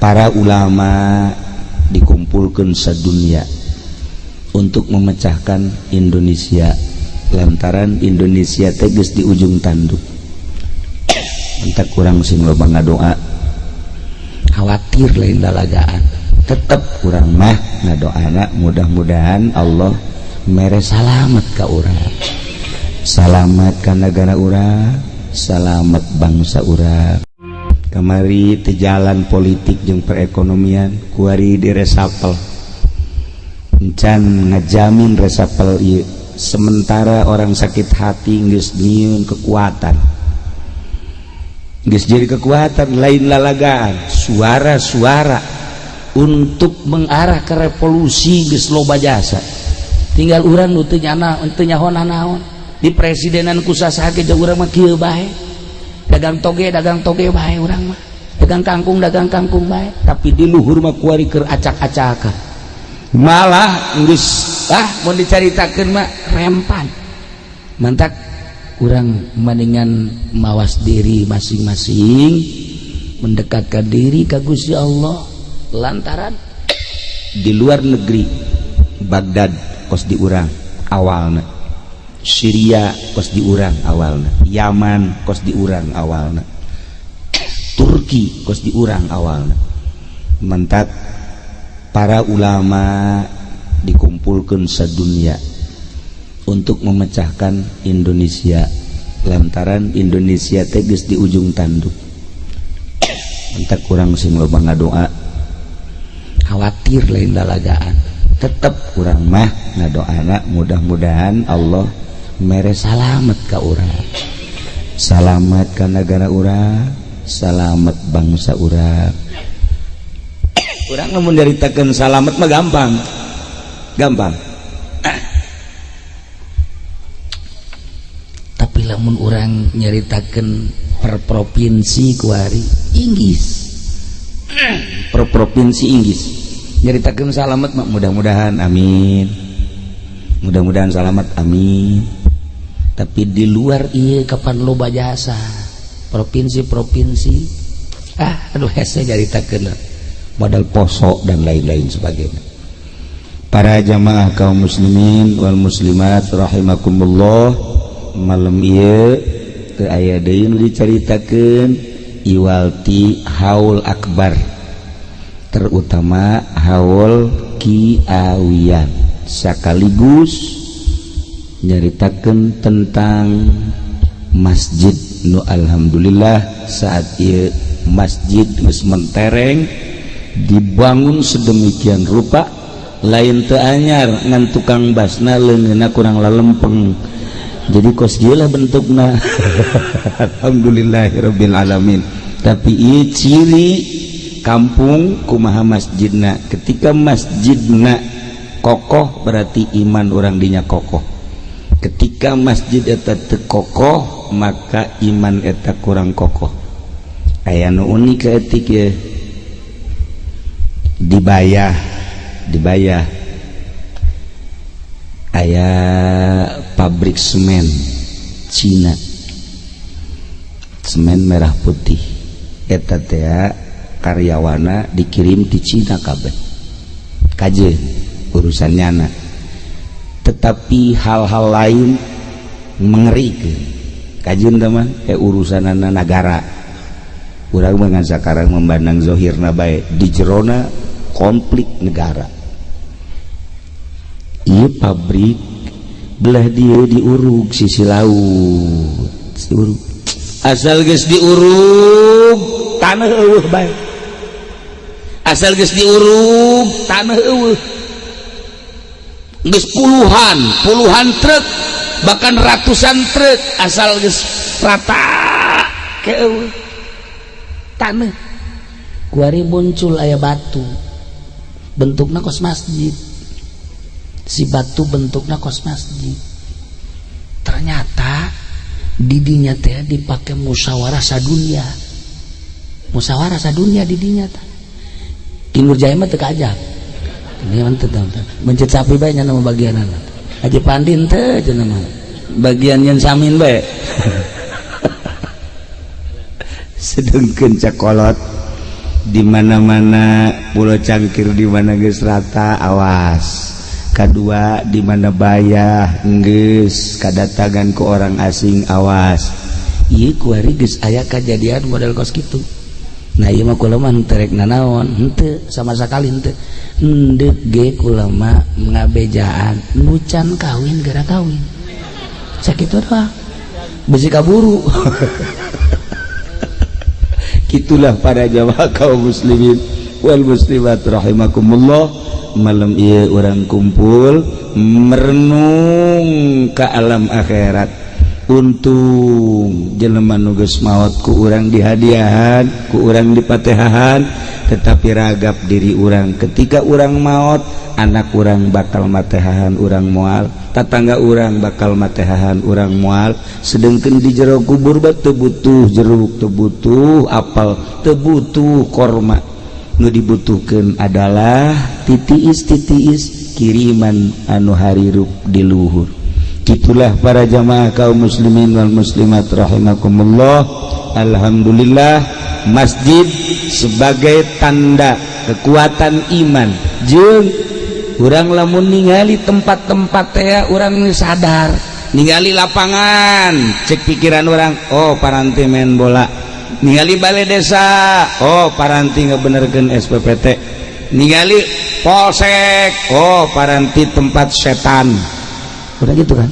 para ulama dikumpulkan sadunya untuk memecahkan Indonesia lantaran Indonesia tegas di ujung tanduk. Entak kurang sing loba ngadoa khawatir lain lalagaan, tetep kurang mah ngadoana mudah-mudahan Allah mere salamet ka urang, salamet ka negara urang, salamet bangsa urang. Kamari teu jalan politik jeung perekonomian kuari diresapel encan ngajamin resapel ieu. Sementara orang sakit hati geus nyieun kekuatan, geus jadi kekuatan lain lalagaan suara-suara untuk mengarah ke revolusi geus loba jasa. Tinggal urang nu teu nyaho naon di presidenan kusasaha ge urang mah kieu bae, dagang toge bae urang mah, dagang kangkung bae, tapi di luhur mah kuari keur acak-acakan, malah geus mau dicaritakeun mah rempan. Mantak urang mendingan mawas diri masing-masing, mendekatkan diri ka Gusti Allah. Lantaran di luar negeri Baghdad kos di urang awalna, Syria kos di urang awalna, Yaman kos di urang awalna, Turki kos di urang awalna. Mantak para ulama dikumpulkan sadunya untuk memecahkan Indonesia lantaran Indonesia tegas di ujung tanduk. Entak kurang sing loba ngadoa khawatir lain lalagaan, tetep kurang mah ngadoana mudah-mudahan Allah mere salamet ka urang, salamet ka negara urang, salamet bangsa urang. Urang lamun nyaritakeun salamet mah gampang, tapi lamun orang nyaritakeun per provinsi kuari Inggris, per provinsi Inggris nyaritakeun salamet mak mudah-mudahan amin, mudah-mudahan salamet amin. Tapi di luar ieu kapan loba jasa provinsi-provinsi aduh hese nyaritakeun modal poso dan lain-lain sebagainya. Para jamaah kaum muslimin wal muslimat rahimakumullah, malam ieu teu aya deui nu dicaritakeun iwalti haul akbar, terutama haul kiawian, sekaligus nyaritakeun tentang masjid nu alhamdulillah saat ieu masjid geus mentereng dibangun sedemikian rupa, lain teu anyar ngan tukang basna leungeunna kurang lalempeng, jadi kos ieu lah bentukna. Alhamdulillahirabbil alamin. Tapi ieu ciri kampung kumaha masjidna. Ketika masjidna kokoh berarti iman orang dinya kokoh. Ketika masjid eta teu kokoh maka iman eta kurang kokoh. Aya nu unik etik ye dibayah aya pabrik semen Cina, semen merah putih eta teh karyawana dikirim di Cina kabeh kaje urusannya na. Tetapi hal-hal lain mengerikan kajeun teman urusanana negara. Urang mah sakarang memandang zahirna bae, di jerona konflik negara. Ieu pabrik belah dia diurug sisi laut, diurug. Asal geus diurug tanah eueuh bae, asal geus diurug tanah eueuh geus puluhan truk bahkan ratusan truk, asal geus rata ke eueuh tanah kuari muncul aya batu bentukna kos masjid, si batu bentukna kos masjid. Ternyata didinya teh dipake musyawarah sadunya didinya teh. Di Nurjaya mah teu kaajak ini mah teu mencet sapi bae nya nama bagianana Haji Pandin teh cenah mah bagian yang samin bae. Sedengkeun cakolot di mana-mana Pulau Cangkir di mana geus rata awas. Kedua di mana bayah geus kadatangan ke orang asing awas. Ieu kuari geus aya kejadian model kos kitu. Nah ieu mah kula mah terek nanaon henteu sama sakali henteu. Endeuh ge kula mah ngabejaan nu can kawin gara kawin. Sakitu doang. Besi kaburu. Itulah para jamaah kaum muslimin wal muslimat rahimakumullah. Malam ieu urang kumpul merenung ka alam akhirat. Untung jelema nu geus maot ku urang dihadiahan, ku urang dipatehahan, tetapi ragap diri urang ketika urang maot, anak urang bakal matehahan urang moal, tatangga urang bakal matehahan urang moal, sedengkeun di jero kubur teu butuh jeruk, teu butuh apel, teu butuh korma. Nu dibutuhkeun adalah titiis-titiis kiriman anu harirup di luhur. Itulah para jamaah kaum muslimin wal muslimat rahimakumullah. Alhamdulillah masjid sebagai tanda kekuatan iman. Jeung urang lamun ningali tempat-tempat teh urang sadar, ningali lapangan cek pikiran orang, oh paranti main bola. Ningali balai desa, oh paranti ngebenerkeun SPPT. Ningali polsek, oh paranti tempat setan. Udah gitu kan.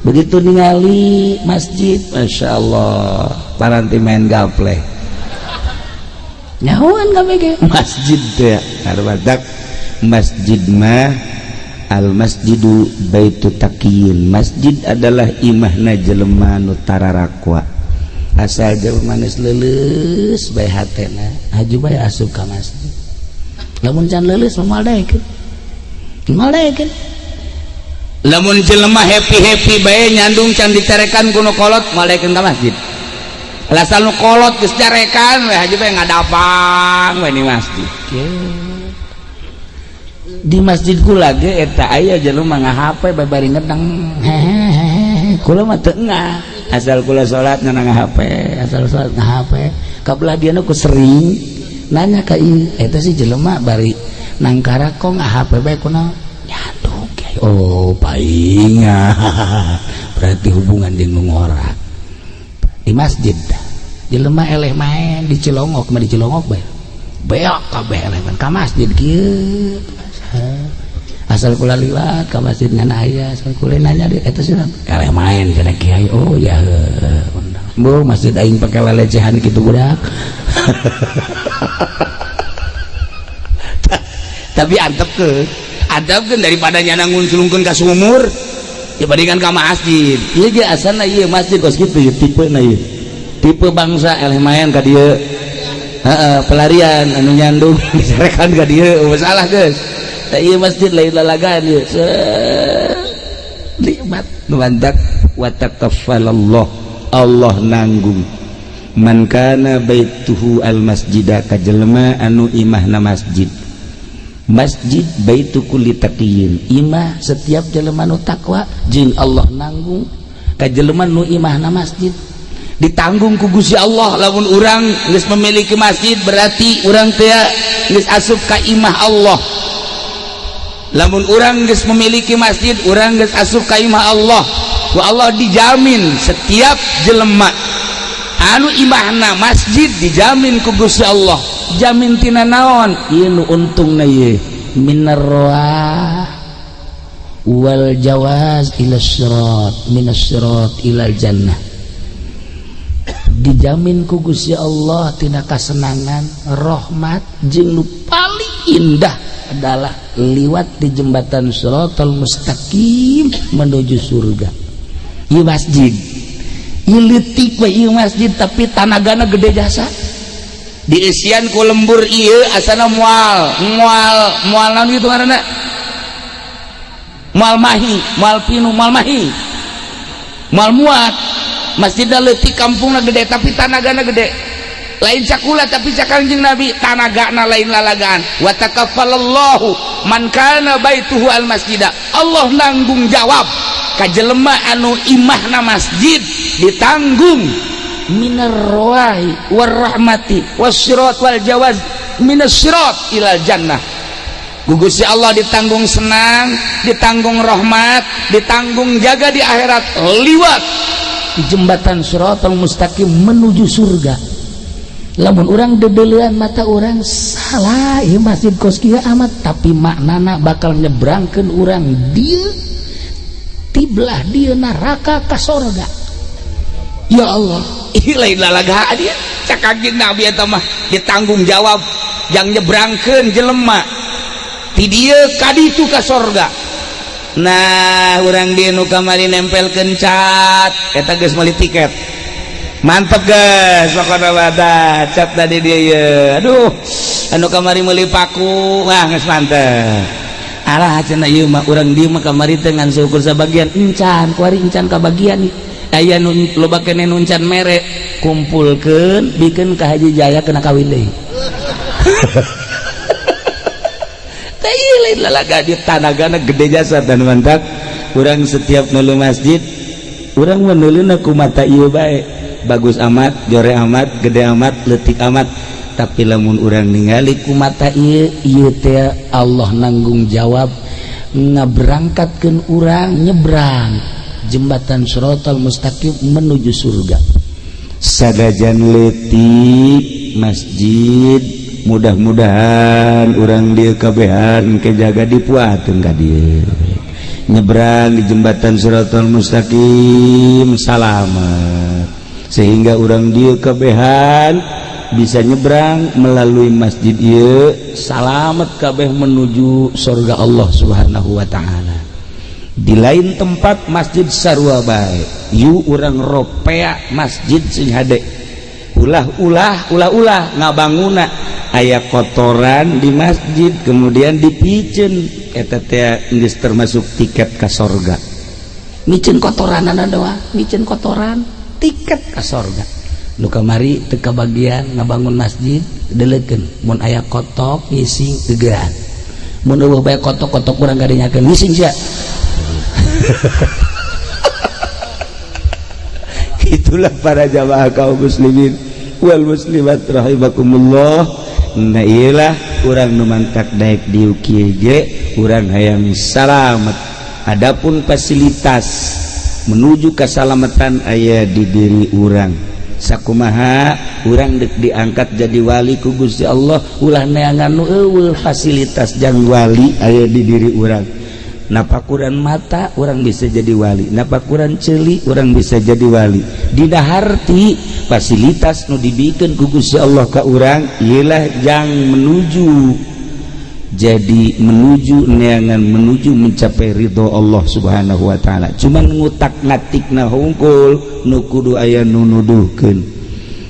Begitu ningali masjid, masya Allah, paranti main gaple. Nyahuan kabeh masjid teh harbadak. Masjid mah al masjidu baitu taqiyin. Masjid adalah imahna jelema nu tararakwa. Asal jelema geus leuleus bae hatena, haju bae asup ka masjid. Lamun can leuleus moal daekeun. Moal daekeun. Lamun jelema happy bae nyandung can diterekan kuno kolot moal daekeun ka masjid. Lasal nu kolot geus carekan we haju bae ngadapang we di masjid. Di masjid kula ge eta aya jelema ngahape babari ngedeng. Kula mah teu engah. Asal kula salat nana ngahape, asal salat ngahape. Kabelah dieu ku sering nanya ka ieu, eta si jelema bari nang karakong ngahape bae kunaon? Nyandung kiai. Oh, paingan. Berarti hubungan jeung nu ngorak. Di masjid jelema eleh main di Cilongok, mah di Cilongok bae. Beak kabeh eleh main ka masjid kieu. Asal kula liwat ka masjid ngan aya, asal kula nanya di eta sih eleh main cenah kiai. Oh ya bu masjid aing pake lelecehan kitu budak. Tapi antepkeun daripada nyana ngunculungkeun ka sumur dibandingkan ka masjid. Ieu ge asalna ieu masjid kos kitu tipena ieu. Tipe bangsa eleh main ka dieu. Pelarian anu nyandung disarekan ka dieu, salah geus. Iya masjid lain lalagaan ya. Nikmat nuandak wa takaffalallah. Allah nanggung. Man kana baituhu al masjidah ka jelema anu imahna masjid. Masjid baitu kulli taqiyin. Imah setiap jelema nu takwa jeung Allah nanggung ka jelema nu imahna masjid. Ditanggung ku Gusti Allah. Lamun urang geus memiliki masjid berarti urang teh geus asup ka imah Allah. Lamun urang geus memiliki masjid, urang geus asup ka imah Allah. Ku Allah dijamin setiap jelema anu imahna masjid dijamin ku Gusti Allah. Jamin tina naon? Ieu nu untungna ieu minar roah wal jawaz ila sirat, minas sirat ila jannah. Dijamin ku Gusti Allah tina kasenangan, rahmat jeung nu paling indah adalah liwat di jembatan Shiratal Mustaqim menuju surga. Ieu masjid. Ieu leutik we ieu masjid tapi tanagana gede jasa. Diisian ku lembur ieu asana moal naon kitu ngaranna? Moal mahi, moal pinu, moal mahi. Moal muat. Masjidna leutik kampungna gede tapi tanagana gede. Lain cakula tapi cakangjing Nabi tanagana lain lalagaan. Wa takaffalallahu man kana baituhu al masjidah. Allah nanggung jawab ka jelema anu imahna masjid, ditanggung minar rawahi warahmati wasyirat wal jawaz minas syirat ilal jannah. Gugus si Allah ditanggung senang, ditanggung rahmat, ditanggung jaga di akhirat, liwat di jembatan Shiratal Mustaqim menuju surga. Lamun orang dedelean mata orang salah, ieu masjid kos kieu amat, tapi maknana bakal nyebrangkeun urang dieu tiblah dieu neraka ka surga. Ya Allah, ih lain lalaga dia cak kanjeng Nabi eta mah ditanggung jawab yang nyebrangkeun jelema ti dieu ka ditu ka surga. Nah, urang dieu nu kamari nempelkeun cat eta geus meuli tiket. Mantap guys, pokoknya wadah cat tadi dia ya. Aduh, anu kamari meuli paku, wah geus mantep. Alah cenah ieu mah urang dieu mah kamari teh ngan seukur sabagian encan, kuari encan kabagian aya nu loba keneh nu encan mere, kumpulkeun bikeun ka Haji Jaya kena kawin deui. Teh ieu lain lalaga di tanagana gede jasa dan mantap. Urang setiap nulu masjid, urang mah nuluna ku mata ieu bae. Bagus amat, jore amat, gede amat, letik amat, tapi lamun urang ningali ku mata ieu teh Allah nanggung jawab ngaberangkatkeun urang nyebrang jembatan Shiratal Mustaqim menuju surga. Sadajan letik masjid, mudah-mudahan urang dieu kabehan kejaga dipuateun ka dieu. Nyebrang di jembatan Shiratal Mustaqim salamet. Sehingga orang dia kebehan bisa nyebrang melalui masjid ieu salamet kabeh menuju surga Allah Subhanahu wa taala. Di lain tempat masjid sarua bae, yu urang ropea masjid sing hade. Ulah ngabanguna aya kotoran di masjid kemudian dipiceun eta teh geus termasuk tiket ka surga. Micen kotoranana doang, micen kotoran tiket ka surga. Nu kamari teu kabagian ngabangun masjid delekeun mun aya kotok ngising teugean. Mun eueuh bae kotok-kotok urang gadenyakeun ngising sia. Itulah para jamaah kaum muslimin wal muslimat rahimakumullah. Nah iyalah urang nu mantak daek dieu kieu ge urang hayang salamet. Adapun fasilitas menuju keselamatan aya di diri urang. Sakumaha urang dek diangkat jadi wali ku Gusti Allah, ulah neangan nu eueuh fasilitas jang wali aya di diri urang. Napakuran mata urang bisa jadi wali, napakuran ceuli urang bisa jadi wali. Dina harti fasilitas nu dibikeun ku Gusti Allah ka urang ialah jang menuju jadi menuju neangan menuju mencapai ridho Allah Subhanahu wa taala. Cuman ngutak ngatikna hungkul nu kudu aya nu nuduhkeun.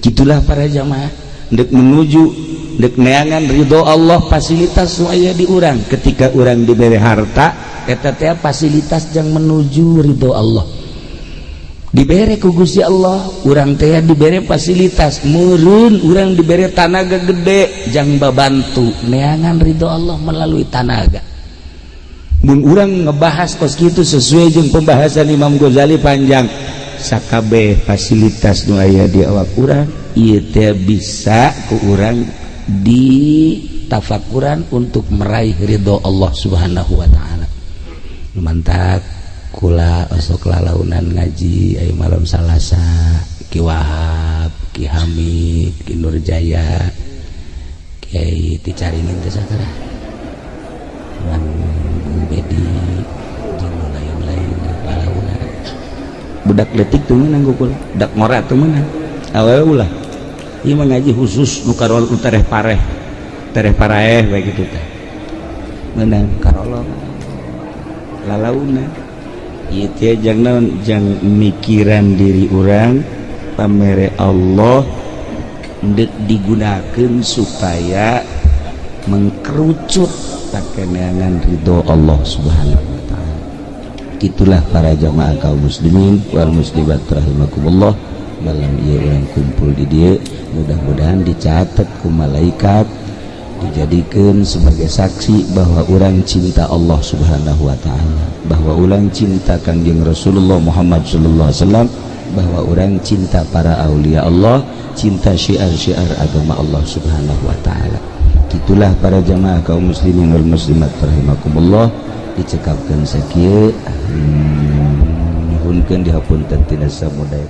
Kitulah para jamaah dek menuju dek neangan ridho Allah fasilitas nu aya di urang. Ketika urang dibere harta eta teh fasilitas jang menuju ridho Allah. Dibere ku Gusti Allah, urang teh dibere fasilitas meureun, urang dibere tanaga gede jang babantu neangan ridho Allah melalui tanaga. Mun urang ngebahas kos kitu sesuai jeung pembahasan Imam Ghazali panjang, sakabeh fasilitas nu aya di awak urang ieu teh bisa ku urang ditafakuran untuk meraih ridho Allah Subhanahu wa taala. Mantap kula osok lalaunan ngaji ayo malam Salasa Ki Wahab, Ki Hamid, Ki Nurjaya, Kiai Ticaringin teh sakara ngan Bedi jeung lain-lain lalaunan budak letik teu meunang gukul budak ngora teu meunang awewe ulah ieu mah ngaji khusus nu karol tareh pareh bae kitu teh meunang karolo lalaunan. Ieu teh jang naon jang mikiran diri urang pamere Allah ndek digunakeun supaya mengkerucut kakeneangan ridho Allah Subhanahu wa taala. Itulah para jamaah kaum muslimin wal muslimat rahimakumullah. Malam ieu urang kumpul di dieu mudah-mudahan dicatat ku malaikat dijadikan sebagai saksi bahwa orang cinta Allah Subhanahu wa taala, bahwa orang cinta Kanjeng Rasulullah Muhammad sallallahu alaihi wasallam, bahwa orang cinta para aulia Allah, cinta syiar-syiar agama Allah Subhanahu wa taala. Itulah para jamaah kaum muslimin wal muslimat rahimakumullah, dicekapkeun sakieu nyuhunkeun dihapunten tina samudaya